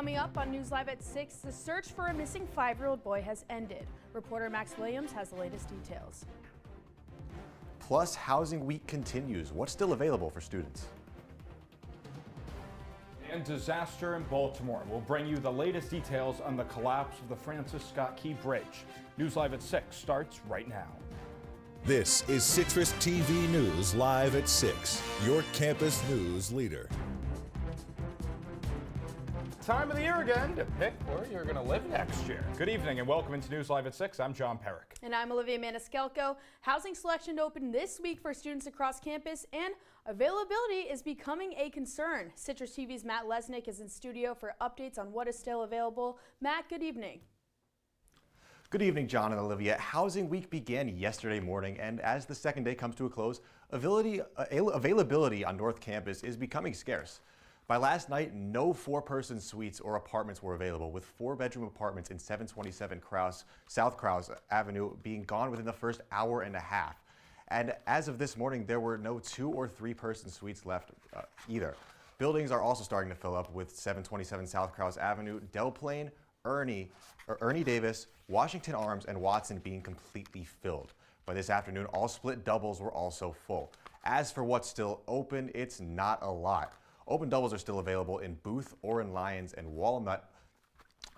Coming up on News Live at 6, the search for a missing 5-year-old boy has ended. Reporter Max Williams has the latest details. Plus, Housing Week continues. What's still available for students? And disaster in Baltimore. We'll bring you the latest details on the collapse of the Francis Scott Key Bridge. News Live at 6 starts right now. This is CitrusTV News Live at 6, your campus news leader. Time of the year again to pick where you're going to live next year. Good evening and welcome into News Live at 6. I'm John Perik. And I'm Olivia Maniscalco. Housing selection opened this week for students across campus, and availability is becoming a concern. Citrus TV's Matt Lesnick is in studio for updates on what is still available. Matt, good evening. Good evening, John and Olivia. Housing Week began yesterday morning, and as the second day comes to a close, availability on North Campus is becoming scarce. By last night, no 4-person suites or apartments were available, with 4-bedroom apartments in 727 South Krause Avenue being gone within the first hour and a half. And as of this morning, there were no 2- or 3-person suites left either. Buildings are also starting to fill up, with 727 South Krause Avenue, Del Plain, Ernie Davis, Washington Arms, and Watson being completely filled. By this afternoon, all split doubles were also full. As for what's still open, it's not a lot. Open doubles are still available in Booth, Oren Lyons, and Walnut.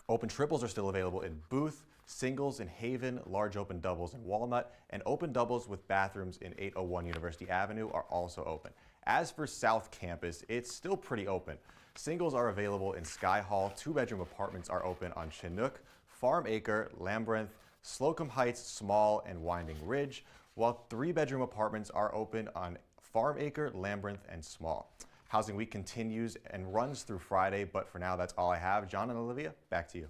Open triples are still available in Booth, singles in Haven, large open doubles in Walnut, and open doubles with bathrooms in 801 University Avenue are also open. As for South Campus, it's still pretty open. Singles are available in Sky Hall, 2-bedroom apartments are open on Chinook, Farm Acre, Labyrinth, Slocum Heights, Small, and Winding Ridge, while 3-bedroom apartments are open on Farm Acre, Labyrinth, and Small. Housing Week continues and runs through Friday, but for now, that's all I have. John and Olivia, back to you.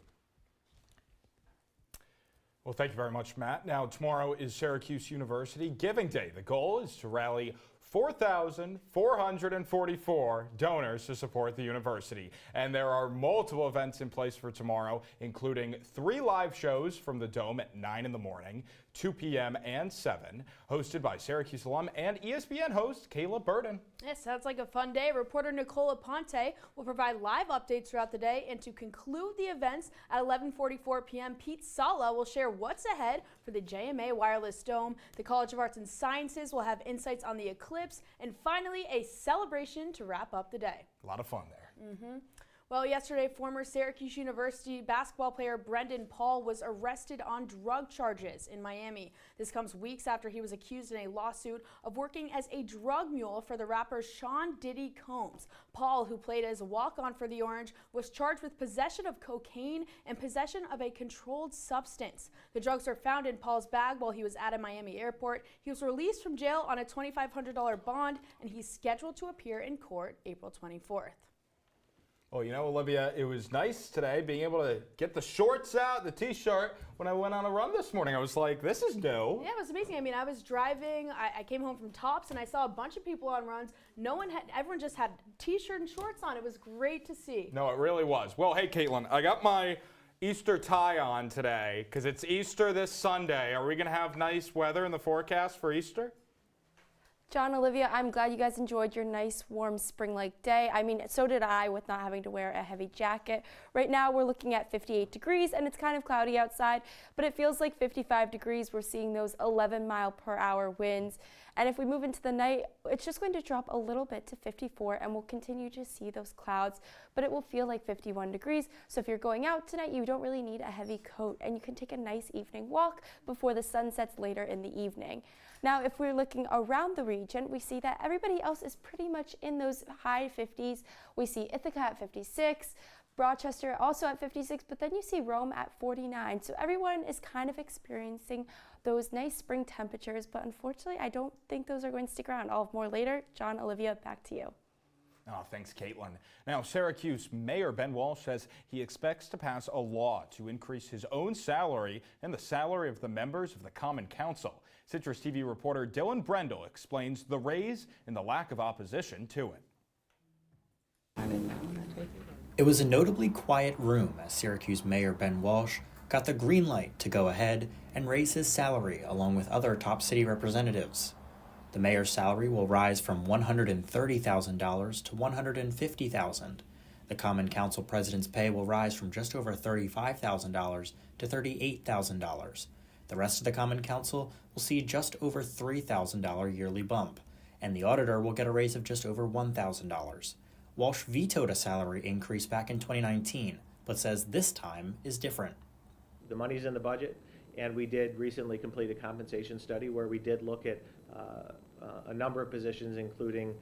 Well, thank you very much, Matt. Now, tomorrow is Syracuse University Giving Day. The goal is to rally 4,444 donors to support the university. And there are multiple events in place for tomorrow, including 3 live shows from the Dome at 9 in the morning, 2 p.m. and 7, hosted by Syracuse alum and ESPN host Kayla Burden. Yeah, sounds like a fun day. Reporter Nicola Ponte will provide live updates throughout the day, and to conclude the events at 11:44 p.m., Pete Sala will share what's ahead for the JMA Wireless Dome. The College of Arts and Sciences will have insights on the eclipse, and finally a celebration to wrap up the day. A lot of fun there. Well, yesterday, former Syracuse University basketball player Brendan Paul was arrested on drug charges in Miami. This comes weeks after he was accused in a lawsuit of working as a drug mule for the rapper Sean Diddy Combs. Paul, who played as a walk-on for the Orange, was charged with possession of cocaine and possession of a controlled substance. The drugs were found in Paul's bag while he was at a Miami airport. He was released from jail on a $2,500 bond, and he's scheduled to appear in court April 24th. Well, you know, Olivia, it was nice today being able to get the shorts out, the t-shirt, when I went on a run this morning. I was like, this is new. Yeah, it was amazing. I mean, I was driving, I came home from Tops, and I saw a bunch of people on runs. Everyone just had t-shirt and shorts on. It was great to see. No, it really was. Well, hey, Kaitlin, I got my Easter tie on today because it's Easter this Sunday. Are we going to have nice weather in the forecast for Easter? John, Olivia, I'm glad you guys enjoyed your nice, warm, spring-like day. I mean, so did I, with not having to wear a heavy jacket. Right now, we're looking at 58 degrees, and it's kind of cloudy outside, but it feels like 55 degrees. We're seeing those 11-mile-per-hour winds. And if we move into the night, it's just going to drop a little bit to 54, and we'll continue to see those clouds, but it will feel like 51 degrees. So if you're going out tonight, you don't really need a heavy coat, and you can take a nice evening walk before the sun sets later in the evening. Now, if we're looking around the region, we see that everybody else is pretty much in those high 50s. We see Ithaca at 56, Rochester also at 56, but then you see Rome at 49. So everyone is kind of experiencing those nice spring temperatures, but unfortunately, I don't think those are going to stick around. I'll have more later. John, Olivia, back to you. Oh, thanks, Kaitlin. Now, Syracuse Mayor Ben Walsh says he expects to pass a law to increase his own salary and the salary of the members of the Common Council. Citrus TV reporter Dylan Brendel explains the raise and the lack of opposition to it. It was a notably quiet room as Syracuse Mayor Ben Walsh got the green light to go ahead and raise his salary along with other top city representatives. The mayor's salary will rise from $130,000 to $150,000. The Common Council president's pay will rise from just over $35,000 to $38,000. The rest of the Common Council will see just over $3,000 yearly bump, and the auditor will get a raise of just over $1,000. Walsh vetoed a salary increase back in 2019, but says this time is different. The money's in the budget, and we did recently complete a compensation study where we did look at a number of positions, including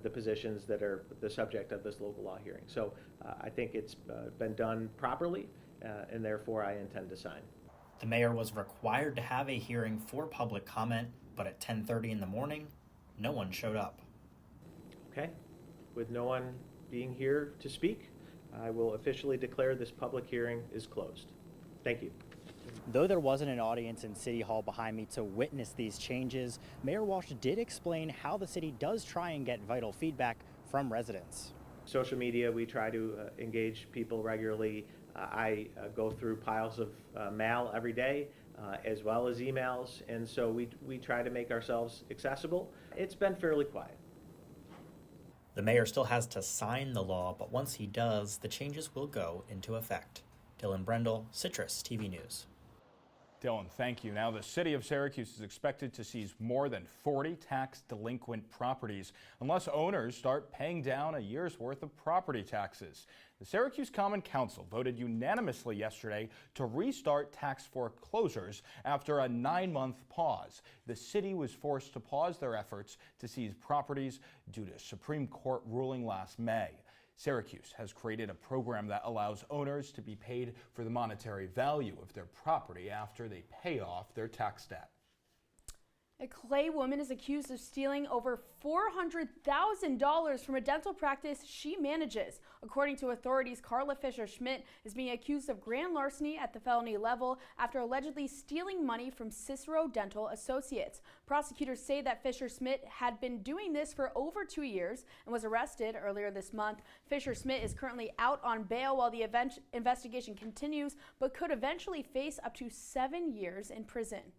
the positions that are the subject of this local law hearing. So I think it's been done properly, and therefore I intend to sign. The mayor was required to have a hearing for public comment, but at 10:30 in the morning, no one showed up. Okay, with no one being here to speak, I will officially declare this public hearing is closed. Thank you. Though there wasn't an audience in City Hall behind me to witness these changes, Mayor Walsh did explain how the city does try and get vital feedback from residents. Social media, we try to engage people regularly. I go through piles of mail every day, as well as emails, and so we try to make ourselves accessible. It's been fairly quiet. The mayor still has to sign the law, but once he does, the changes will go into effect. Dylan Brendel, Citrus TV News. Dylan, thank you. Now, the city of Syracuse is expected to seize more than 40 tax delinquent properties unless owners start paying down a year's worth of property taxes. The Syracuse Common Council voted unanimously yesterday to restart tax foreclosures after a 9-month pause. The city was forced to pause their efforts to seize properties due to Supreme Court ruling last May. Syracuse has created a program that allows owners to be paid for the monetary value of their property after they pay off their tax debt. A Clay woman is accused of stealing over $400,000 from a dental practice she manages. According to authorities, Carla Fisher-Schmidt is being accused of grand larceny at the felony level after allegedly stealing money from Cicero Dental Associates. Prosecutors say that Fisher-Schmidt had been doing this for over 2 years and was arrested earlier this month. Fisher-Schmidt is currently out on bail while the investigation continues, but could eventually face up to 7 years in prison.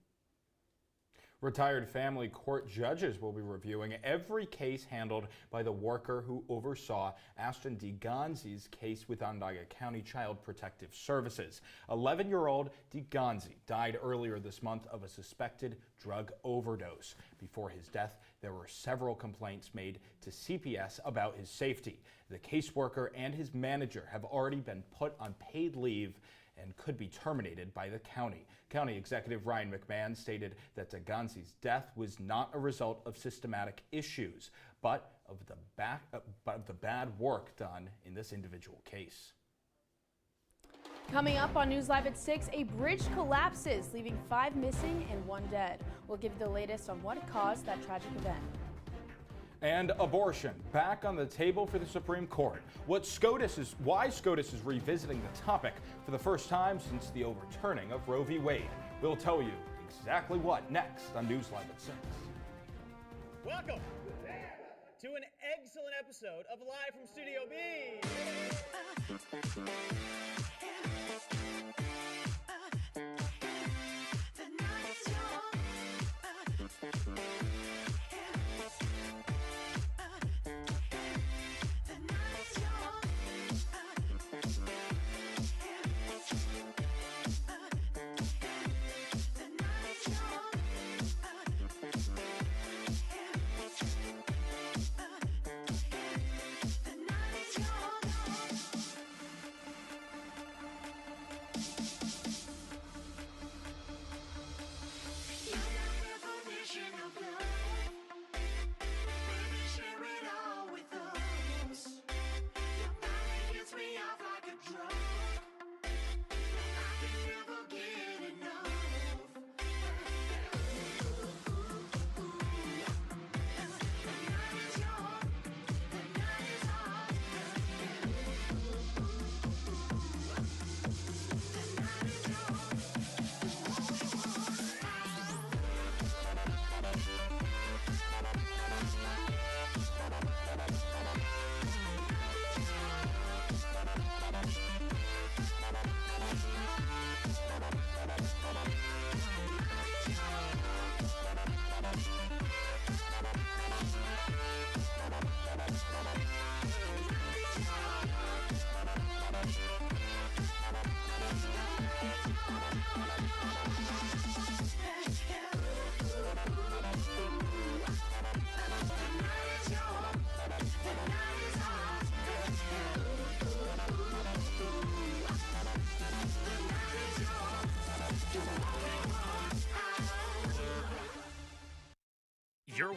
Retired family court judges will be reviewing every case handled by the worker who oversaw Ashton DeGanzi's case with Onondaga County Child Protective Services. 11-year-old DeGanzi died earlier this month of a suspected drug overdose. Before his death, there were several complaints made to CPS about his safety. The caseworker and his manager have already been put on paid leave and could be terminated by the county. County Executive Ryan McMahon stated that DeGanzi's death was not a result of systematic issues, but of the bad work done in this individual case. Coming up on News Live at 6, a bridge collapses, leaving 5 missing and 1 dead. We'll give you the latest on what caused that tragic event. And abortion back on the table for the Supreme Court. Why SCOTUS is revisiting the topic for the first time since the overturning of Roe v. Wade. We'll tell you exactly what next on News Live at 6. Welcome to an excellent episode of Live from Studio B.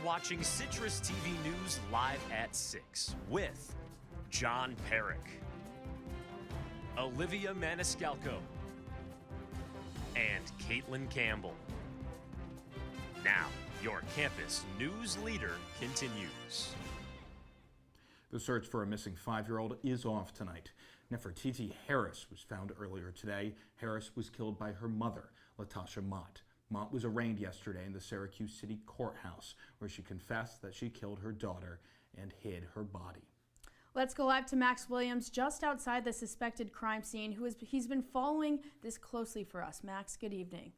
watching Citrus TV News live at 6 with John Perik, Olivia Maniscalco, and Kaitlin Campbell. Now, your campus news leader continues. The search for a missing 5-year-old is off tonight. Nefertiti Harris was found earlier today. Harris was killed by her mother, Latasha Mott. Mott was arraigned yesterday in the Syracuse City Courthouse, where she confessed that she killed her daughter and hid her body. Let's go live to Max Williams just outside the suspected crime scene. He's been following this closely for us. Max, good evening.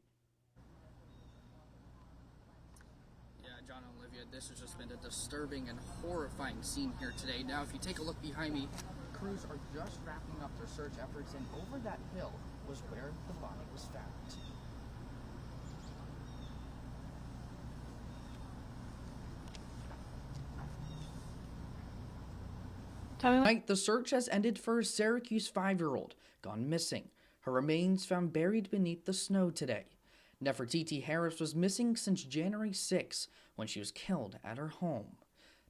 Yeah, John and Olivia, this has just been a disturbing and horrifying scene here today. Now, if you take a look behind me, crews are just wrapping up their search efforts, and over that hill was where the body was found. Tonight, the search has ended for a Syracuse 5-year-old gone missing. Her remains found buried beneath the snow today. Nefertiti Harris was missing since January 6, when she was killed at her home.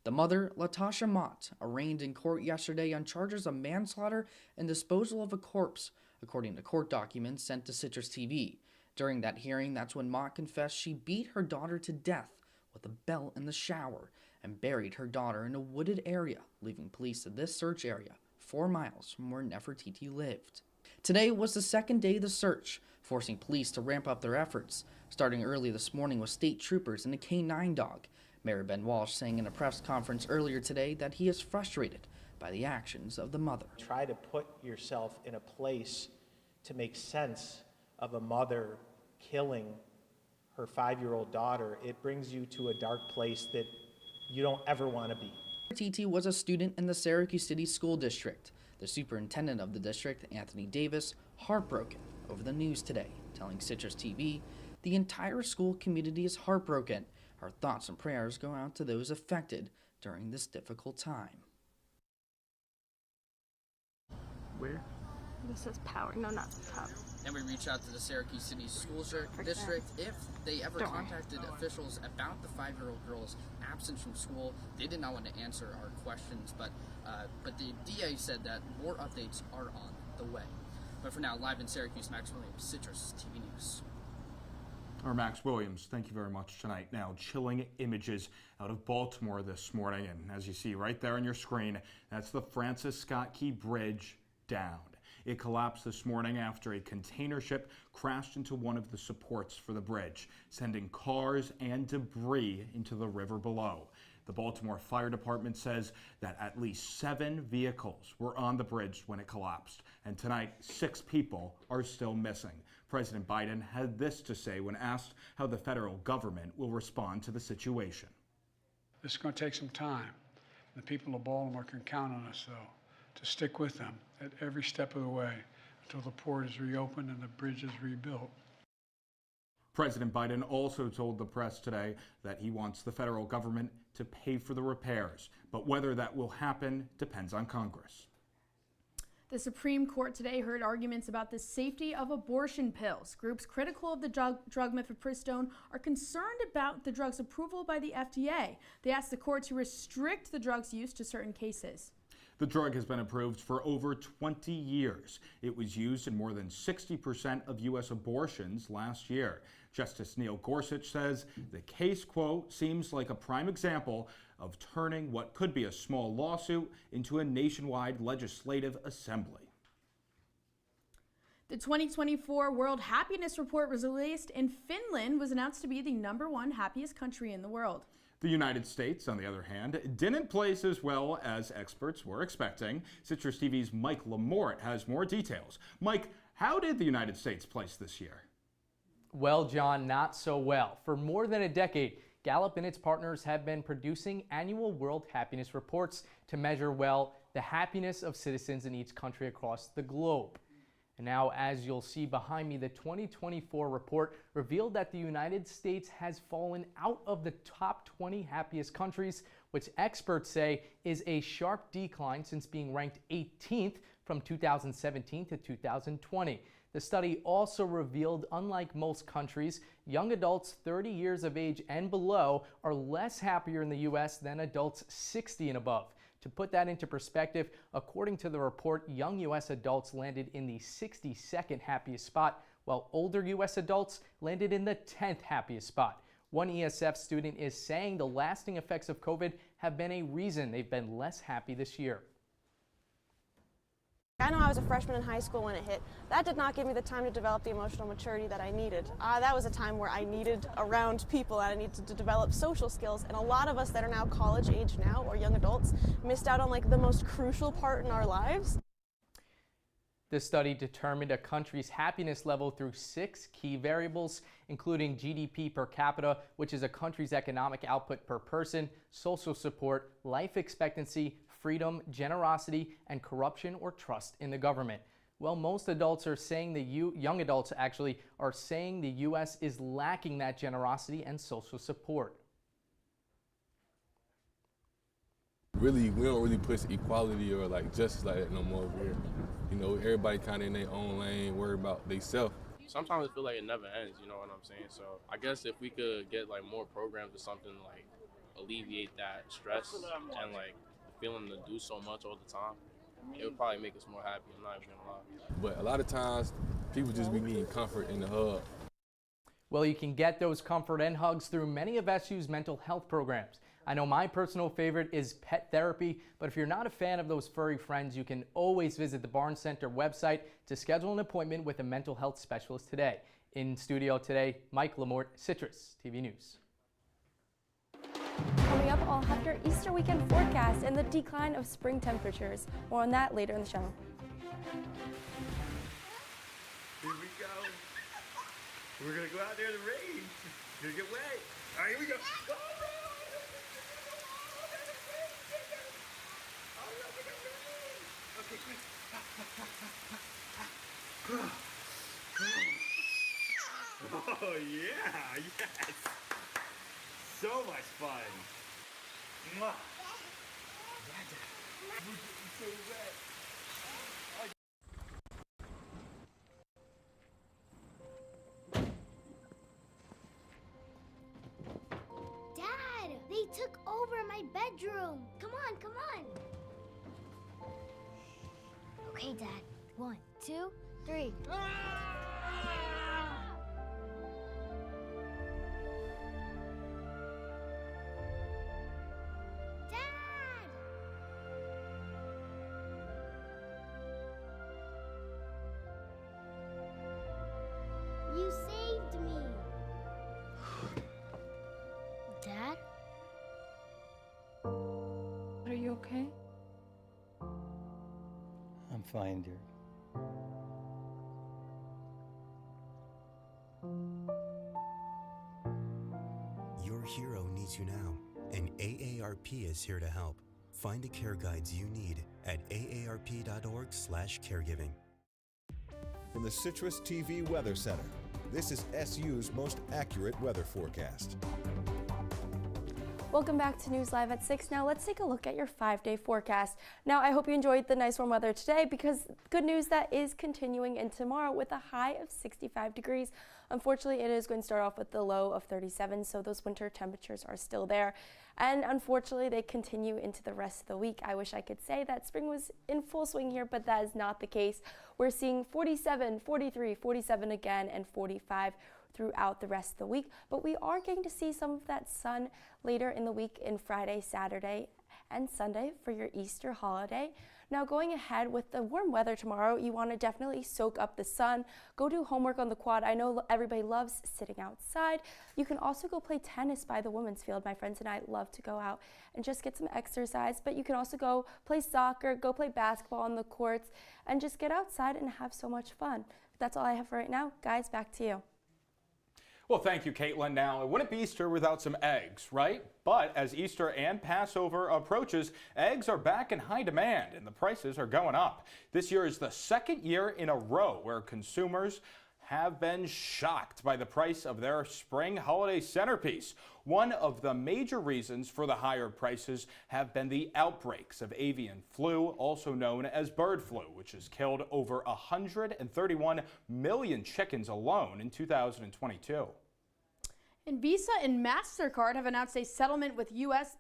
The mother, Latasha Mott, arraigned in court yesterday on charges of manslaughter and disposal of a corpse, according to court documents sent to Citrus TV. During that hearing, that's when Mott confessed she beat her daughter to death with a belt in the shower and buried her daughter in a wooded area, leaving police at this search area 4 miles from where Nefertiti lived. Today was the second day of the search, forcing police to ramp up their efforts, starting early this morning with state troopers and a K-9 dog. Mayor Ben Walsh saying in a press conference earlier today that he is frustrated by the actions of the mother. Try to put yourself in a place to make sense of a mother killing her 5-year-old daughter. It brings you to a dark place that you don't ever want to be. Nefertiti was a student in the Syracuse City School District. The superintendent of the district, Anthony Davis, heartbroken over the news today, telling Citrus TV, "The entire school community is heartbroken. Our thoughts and prayers go out to those affected during this difficult time." Where? This says power. No, not power. And we reached out to the Syracuse City School District if they ever contacted officials about the 5-year-old girl's absence from school. They did not want to answer our questions, but the DA said that more updates are on the way. But for now, live in Syracuse, Max Williams, Citrus TV News. Our Max Williams, thank you very much tonight. Now, chilling images out of Baltimore this morning, and as you see right there on your screen, that's the Francis Scott Key Bridge down. It collapsed this morning after a container ship crashed into one of the supports for the bridge, sending cars and debris into the river below. The Baltimore Fire Department says that at least 7 vehicles were on the bridge when it collapsed, and tonight 6 people are still missing. President Biden had this to say when asked how the federal government will respond to the situation. This is going to take some time. The people of Baltimore can count on us, though, to stick with them at every step of the way until the port is reopened and the bridge is rebuilt. President Biden also told the press today that he wants the federal government to pay for the repairs, but whether that will happen depends on Congress. The Supreme Court today heard arguments about the safety of abortion pills. Groups critical of the drug mifepristone are concerned about the drug's approval by the FDA. They asked the court to restrict the drug's use to certain cases. The drug has been approved for over 20 years. It was used in more than 60% of U.S. abortions last year. Justice Neil Gorsuch says the case, quote, seems like a prime example of turning what could be a small lawsuit into a nationwide legislative assembly. The 2024 World Happiness Report was released, and Finland was announced to be the #1 happiest country in the world. The United States, on the other hand, didn't place as well as experts were expecting. Citrus TV's Mike Lamort has more details. Mike, how did the United States place this year? Well, John, not so well. For more than a decade, Gallup and its partners have been producing annual World Happiness Reports to measure, well, the happiness of citizens in each country across the globe. And now, as you'll see behind me, the 2024 report revealed that the United States has fallen out of the top 20 happiest countries, which experts say is a sharp decline since being ranked 18th from 2017 to 2020. The study also revealed, unlike most countries, young adults 30 years of age and below are less happier in the U.S. than adults 60 and above. To put that into perspective, according to the report, young U.S. adults landed in the 62nd happiest spot, while older U.S. adults landed in the 10th happiest spot. One ESF student is saying the lasting effects of COVID have been a reason they've been less happy this year. I know I was a freshman in high school when it hit. That did not give me the time to develop the emotional maturity that I needed. That was a time where I needed around people and I needed to develop social skills. And a lot of us that are now college age now or young adults missed out on like the most crucial part in our lives. The study determined a country's happiness level through 6 key variables, including GDP per capita, which is a country's economic output per person, social support, life expectancy, freedom, generosity, and corruption or trust in the government. Well, most adults are saying young adults actually are saying the U.S. is lacking that generosity and social support. Really, we don't really push equality or like justice like that no more over here. You know, everybody kind of in their own lane, worry about themselves. Sometimes I feel like it never ends, you know what I'm saying? So I guess if we could get like more programs or something like alleviate that stress and like feeling to do so much all the time, it would probably make us more happy. I'm not even gonna lie. But a lot of times, people just be needing comfort in the hub. Well, you can get those comfort and hugs through many of SU's mental health programs. I know my personal favorite is pet therapy, but if you're not a fan of those furry friends, you can always visit the Barnes Center website to schedule an appointment with a mental health specialist today. In studio today, Mike Lamort, Citrus TV News. Coming up, I'll have your Easter weekend forecast and the decline of spring temperatures. More on that later in the show. Here we go. We're gonna go out there in the rain. Gonna get wet. All right, here we go. Okay, quick. Oh yeah, yes. So much fun. Mwah. We're getting so wet. Dad, they took over my bedroom. Come on, come on. Okay, Dad. 1, 2, 3. Dad! You saved me. Dad? Are you okay? I'm fine, dear. Your hero needs you now, and AARP is here to help. Find the care guides you need at aarp.org/caregiving. From the Citrus TV Weather Center, this is SU's most accurate weather forecast. Welcome back to News Live at 6. Now let's take a look at your 5-day forecast. Now I hope you enjoyed the nice warm weather today, because good news, that is continuing in tomorrow with a high of 65 degrees. Unfortunately, it is going to start off with the low of 37, so those winter temperatures are still there. And unfortunately, they continue into the rest of the week. I wish I could say that spring was in full swing here, but that is not the case. We're seeing 47, 43, 47 again, and 45 throughout the rest of the week, but we are going to see some of that sun later in the week in Friday, Saturday, and Sunday for your Easter holiday. Now going ahead with the warm weather tomorrow, you want to definitely soak up the sun. Go do homework on the quad. I know everybody loves sitting outside. You can also go play tennis by the women's field. My friends and I love to go out and just get some exercise, but you can also go play soccer, go play basketball on the courts, and just get outside and have so much fun. That's all I have for right now. Guys, back to you. Well, thank you, Kaitlin. Now, it wouldn't be Easter without some eggs, right? But as Easter and Passover approaches, eggs are back in high demand and the prices are going up. This year is the second year in a row where consumers have been shocked by the price of their spring holiday centerpiece. One of the major reasons for the higher prices have been the outbreaks of avian flu, also known as bird flu, which has killed over 131 million chickens alone in 2022. And Visa and MasterCard have announced a settlement with U.S.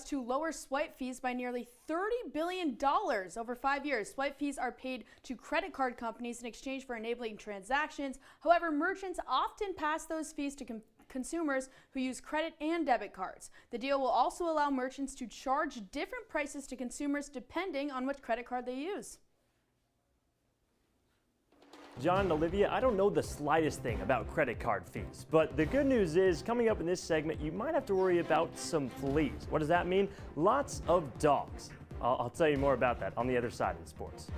to lower swipe fees by nearly $30 billion over 5 years. Swipe fees are paid to credit card companies in exchange for enabling transactions. However, merchants often pass those fees to consumers who use credit and debit cards. The deal will also allow merchants to charge different prices to consumers depending on which credit card they use. John and Olivia, I don't know the slightest thing about credit card fees, but the good news is coming up in this segment, you might have to worry about some fleas. What does that mean? Lots of dogs. I'll tell you more about that on the other side in sports.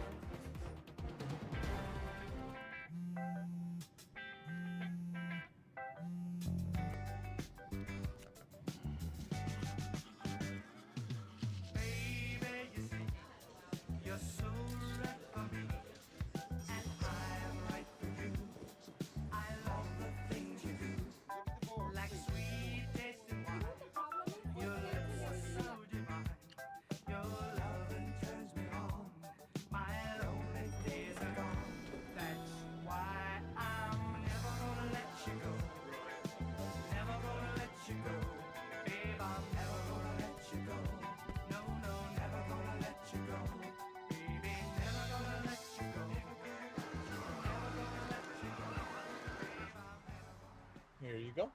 Here you go.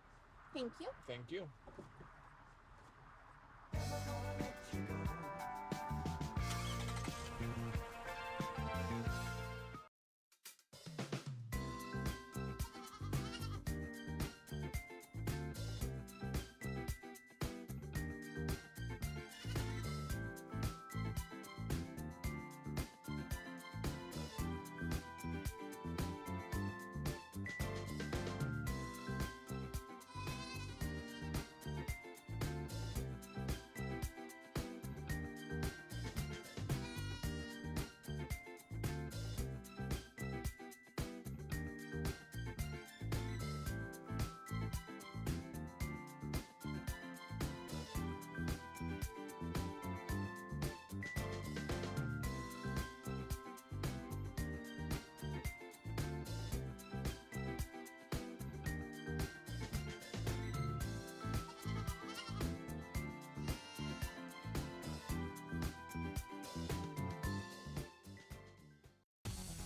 Thank you. Thank you.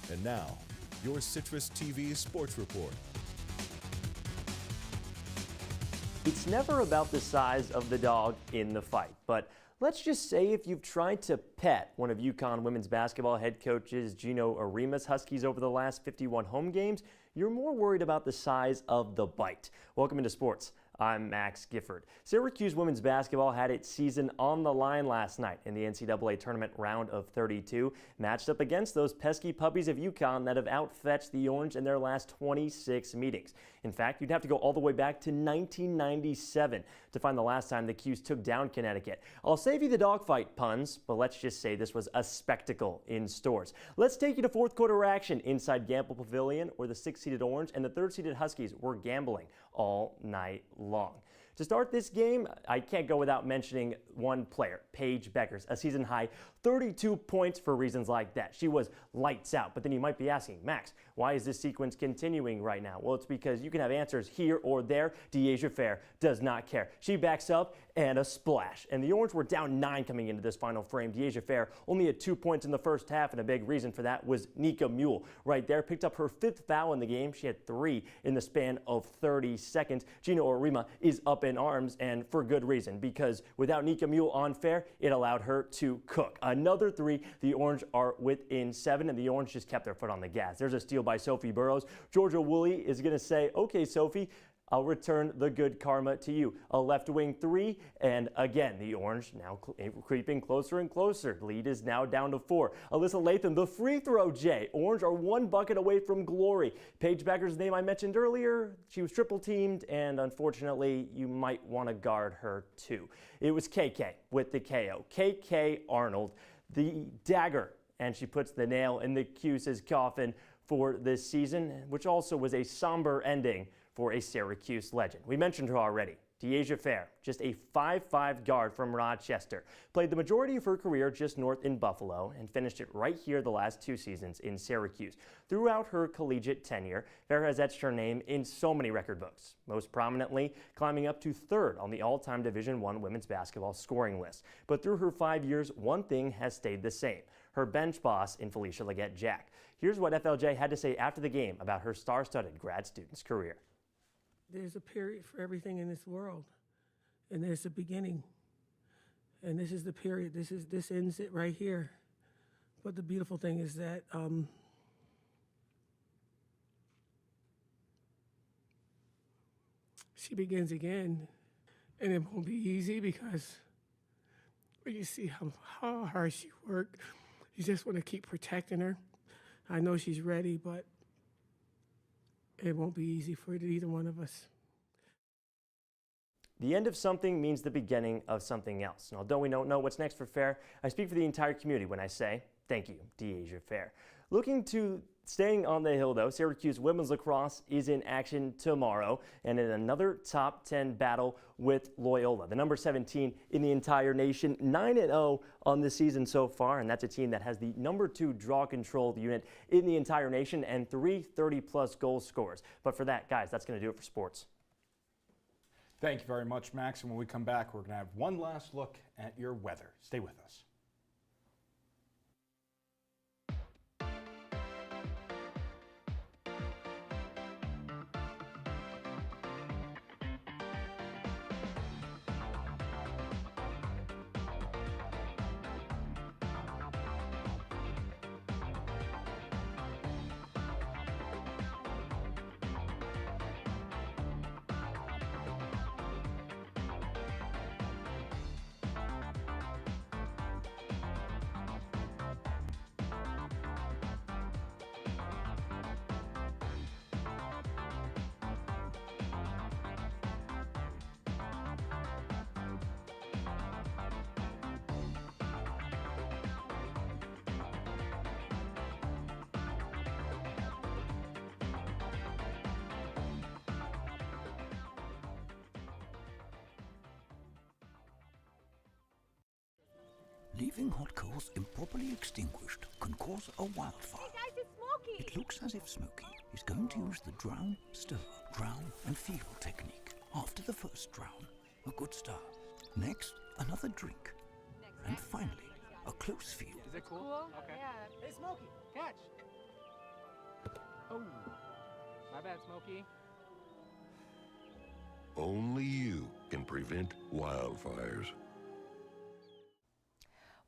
And now, your Citrus TV Sports Report. It's never about the size of the dog in the fight, but let's just say if you've tried to pet one of UConn women's basketball head coaches Gino Arima's Huskies over the last 51 home games, you're more worried about the size of the bite. Welcome into sports. I'm Max Gifford. Syracuse women's basketball had its season on the line last night in the NCAA tournament round of 32, matched up against those pesky puppies of UConn that have outfetched the Orange in their last 26 meetings. In fact, you'd have to go all the way back to 1997 to find the last time the Cuse took down Connecticut. I'll save you the dogfight puns, but let's just say this was a spectacle in stores. Let's take you to fourth quarter action inside Campbell Pavilion, where the 6-seeded Orange and the 3rd-seeded Huskies were gambling all night long. To start this game, I can't go without mentioning one player, Paige Beckers, a season-high 32 points for reasons like that. She was lights out. But then you might be asking, Max, why is this sequence continuing right now? Well, it's because you can have answers here or there. Deasia Fair does not care. She backs up and a splash. And the Orange were down 9 coming into this final frame. Deasia Fair only had 2 points in the first half, and a big reason for that was Nika Mule right there. Picked up her 5th foul in the game. She had 3 in the span of 30 seconds. Gino Arima is up in arms, and for good reason, because without Nika Mule on fair, it allowed her to cook. Another 3, the Orange are within 7, and the Orange just kept their foot on the gas. There's a steal by Sophie Burrows. Georgia Woolley is going to say, okay, Sophie, I'll return the good karma to you. A left wing 3, and again, the Orange now creeping closer and closer. Lead is now down to 4. Alyssa Latham, the free throw J. Orange are 1 bucket away from glory. Paige Becker's name I mentioned earlier, she was triple teamed, and unfortunately, you might want to guard her too. It was KK with the KO. KK Arnold, the dagger and she puts the nail in the Cuse's coffin for this season, which also was a somber ending for a Syracuse legend. We mentioned her already. Deasia Fair, just a 5'5" guard from Rochester, played the majority of her career just north in Buffalo and finished it right here the last 2 seasons in Syracuse. Throughout her collegiate tenure, Fair has etched her name in so many record books, most prominently climbing up to 3rd on the all-time Division I women's basketball scoring list. But through her 5 years, one thing has stayed the same: her bench boss in Felicia Leggett-Jack. Here's what FLJ had to say after the game about her star-studded grad student's career. There's a period for everything in this world, and there's a beginning. And this is the period. This ends it right here. But the beautiful thing is that she begins again, and it won't be easy because when you see how hard she worked, you just want to keep protecting her. I know she's ready, but it won't be easy for either one of us. The end of something means the beginning of something else. And although we don't know what's next for Fair, I speak for the entire community when I say thank you, Deasia Fair. Staying on the hill, though, Syracuse women's lacrosse is in action tomorrow and in another top 10 battle with Loyola, the number 17 in the entire nation, 9-0 on the season so far, and that's a team that has the number 2 draw control unit in the entire nation and 3 30-plus goal scorers. But for that, guys, that's going to do it for sports. Thank you very much, Max. And when we come back, we're going to have one last look at your weather. Stay with us. Leaving hot coals improperly extinguished can cause a wildfire. Hey guys, it's Smokey! It looks as if Smokey is going to use the drown, stir, drown and feel technique. After the first drown, a good start. Next, another drink. And finally, a close feel. Is it cool? Okay. Yeah. Hey, Smokey, catch! Oh, my bad, Smokey. Only you can prevent wildfires.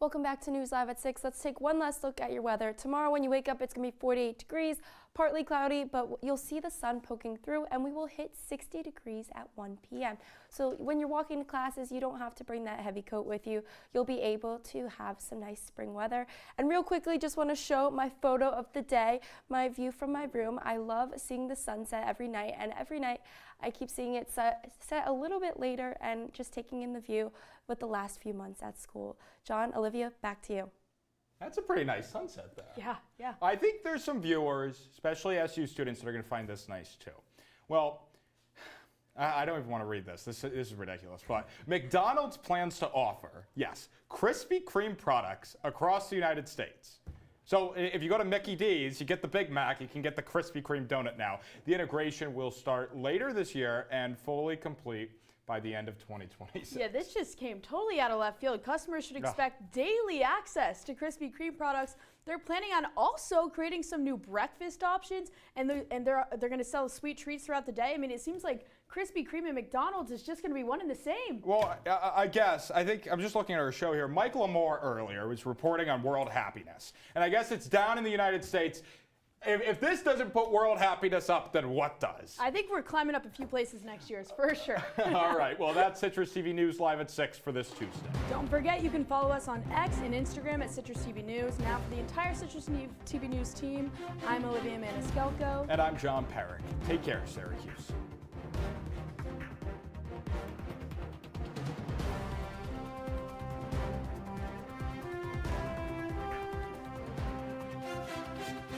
Welcome back to News Live at 6. Let's take one last look at your weather. Tomorrow when you wake up, it's going to be 48 degrees, partly cloudy, but you'll see the sun poking through, and we will hit 60 degrees at 1 p.m. So when you're walking to classes, you don't have to bring that heavy coat with you. You'll be able to have some nice spring weather. And real quickly, just want to show my photo of the day, my view from my room. I love seeing the sunset every night, and every night I keep seeing it set a little bit later and just taking in the view with the last few months at school. John, Olivia, back to you. That's a pretty nice sunset there. Yeah, yeah. I think there's some viewers, especially SU students, that are going to find this nice too. Well, I don't even want to read this. This is ridiculous. But McDonald's plans to offer, yes, Krispy Kreme products across the United States. So if you go to Mickey D's, you get the Big Mac, you can get the Krispy Kreme donut now. The integration will start later this year and fully complete by the end of 2026. Yeah, this just came totally out of left field. Customers should expect daily access to Krispy Kreme products. They're planning on also creating some new breakfast options, and they're going to sell sweet treats throughout the day. I mean, it seems like Krispy Kreme and McDonald's is just going to be one and the same. Well, I guess. I think I'm just looking at our show here. Mike Lamore earlier was reporting on world happiness, and I guess it's down in the United States. If this doesn't put world happiness up, then what does? I think we're climbing up a few places next year, for sure. All right, well, that's Citrus TV News Live at 6 for this Tuesday. Don't forget, you can follow us on X and Instagram at Citrus TV News. Now for the entire Citrus TV News team, I'm Olivia Maniscalco. And I'm John Perik. Take care, Syracuse.